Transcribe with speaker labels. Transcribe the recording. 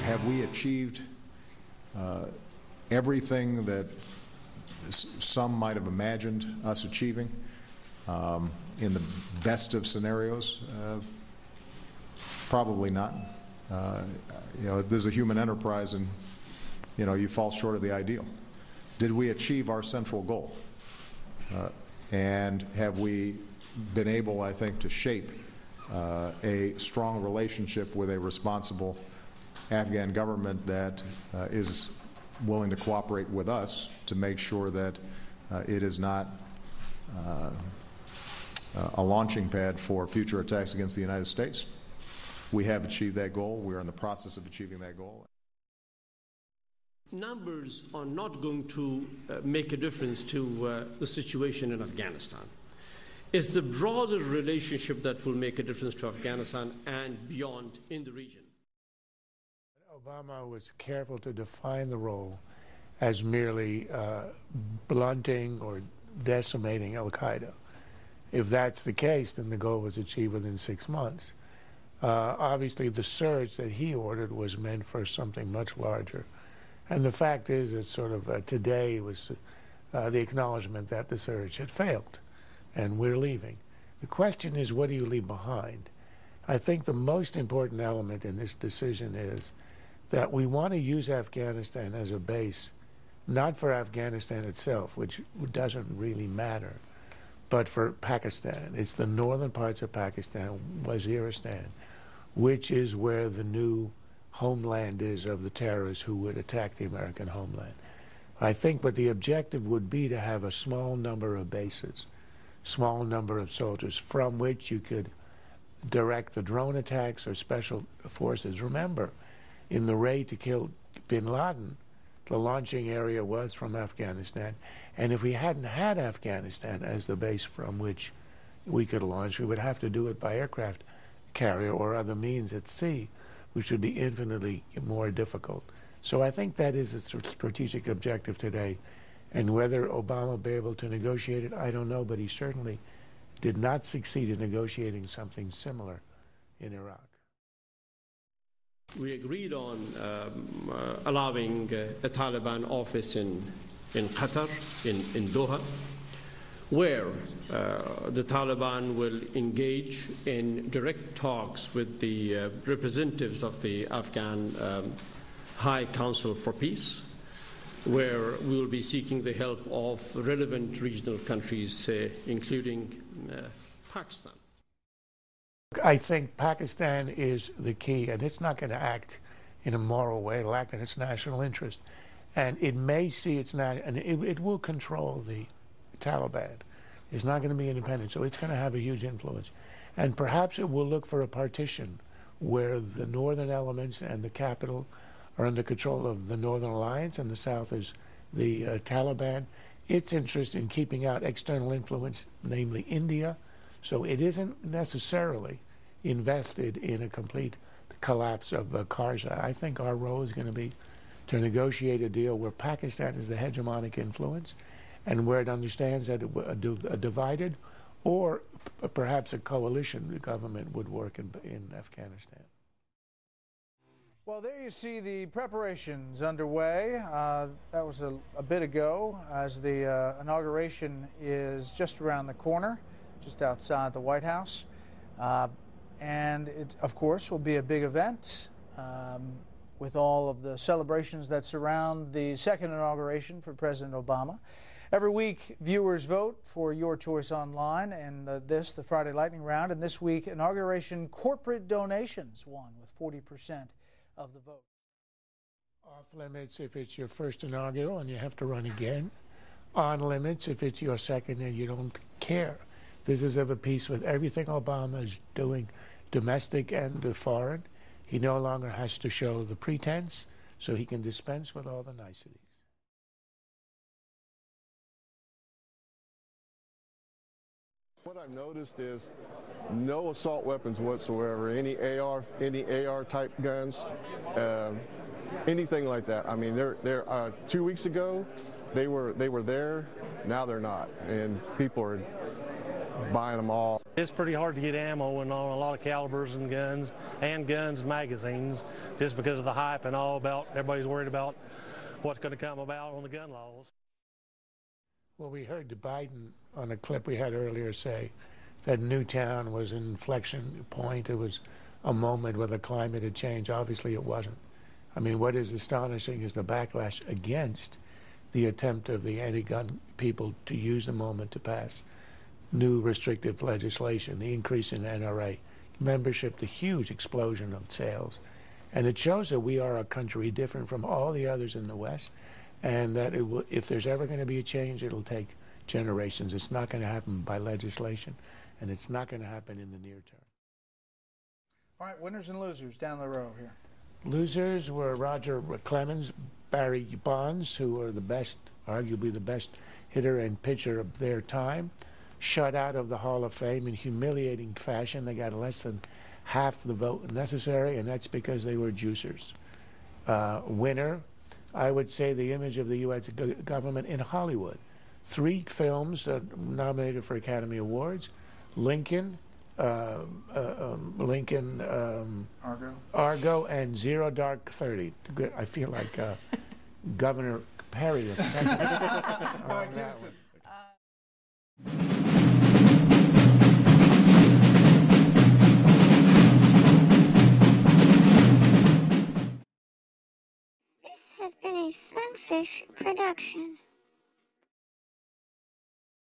Speaker 1: have we achieved everything that some might have imagined us achieving in the best of scenarios? Probably not. You know, this is a human enterprise, and you know, you fall short of the ideal. Did we achieve our central goal? And have we been able, I think, to shape a strong relationship with a responsible Afghan government that is willing to cooperate with us to make sure that it is not a launching pad for future attacks against the United States? We have achieved that goal. We are in the process of achieving that goal.
Speaker 2: Numbers are not going to make a difference to the situation in Afghanistan. It's the broader relationship that will make a difference to Afghanistan and beyond in the region.
Speaker 3: Obama was careful to define the role as merely blunting or decimating al-Qaeda. If that's the case, then the goal was achieved within 6 months. Obviously, the surge that he ordered was meant for something much larger. And the fact is that sort of today was the acknowledgement that the surge had failed, and we're leaving. The question is, what do you leave behind? I think the most important element in this decision is that we want to use Afghanistan as a base, not for Afghanistan itself, which doesn't really matter, but for Pakistan. It's the northern parts of Pakistan, Waziristan, which is where the new homeland is of the terrorists who would attack the American homeland. I think what the objective would be to have a small number of bases, small number of soldiers from which you could direct the drone attacks or special forces. Remember, in the raid to kill bin Laden, the launching area was from Afghanistan. And if we hadn't had Afghanistan as the base from which we could launch, we would have to do it by aircraft carrier or other means at sea, which would be infinitely more difficult. So I think that is a strategic objective today. And whether Obama will be able to negotiate it, I don't know, but he certainly did not succeed in negotiating something similar in Iraq.
Speaker 2: We agreed on allowing a Taliban office in Qatar, in Doha, where the Taliban will engage in direct talks with the representatives of the Afghan High Council for Peace, where we will be seeking the help of relevant regional countries, including Pakistan.
Speaker 3: I think Pakistan is the key, and it's not going to act in a moral way. It'll act in its national interest. And it may see its and it will control the Taliban. It's not going to be independent, so it's going to have a huge influence. And perhaps it will look for a partition where the northern elements and the capital are under control of the Northern Alliance, and the south is the Taliban. Its interest in keeping out external influence, namely India, so it isn't necessarily invested in a complete collapse of Karzai. I think our role is going to be to negotiate a deal where Pakistan is the hegemonic influence and where it understands that a divided or perhaps a coalition government would work in Afghanistan.
Speaker 4: Well, there you see the preparations underway. That was a bit ago, as the inauguration is just around the corner, just outside the White House. And it, of course, will be a big event with all of the celebrations that surround the second inauguration for President Obama. Every week, viewers vote for your choice online, and the Friday Lightning Round. And this week, inauguration corporate donations won with 40% of the vote.
Speaker 3: Off limits if it's your first inaugural and you have to run again. On limits if it's your second and you don't care. This is of a piece with everything Obama is doing, domestic and foreign. He no longer has to show the pretense, so he can dispense with all the niceties.
Speaker 5: What I've noticed is no assault weapons whatsoever, any AR type guns, anything like that. I mean, 2 weeks ago they were there, now they're not, and people are buying them all.
Speaker 6: It's pretty hard to get ammo and on a lot of calibers and guns and magazines just because of the hype and all about everybody's worried about what's going to come about on the gun laws.
Speaker 3: Well, we heard Biden on a clip we had earlier say that Newtown was an inflection point. It was a moment where the climate had changed. Obviously, it wasn't. I mean, what is astonishing is the backlash against the attempt of the anti-gun people to use the moment to pass new restrictive legislation, the increase in NRA membership, the huge explosion of sales. And it shows that we are a country different from all the others in the West, and that it will, if there's ever going to be a change, it'll take generations. It's not going to happen by legislation, and it's not going to happen in the near term.
Speaker 4: All right, winners and losers down the row here.
Speaker 3: Losers were Roger Clemens, Barry Bonds, who were the best, arguably the best hitter and pitcher of their time, shut out of the Hall of Fame in humiliating fashion. They got less than half the vote necessary, and that's because they were juicers. Winner, I would say the image of the U.S. government in Hollywood. 3 films nominated for Academy Awards: Lincoln, Argo, and Zero Dark 30. I feel like Governor Perry of Texas.
Speaker 7: This has been a Sunfish production.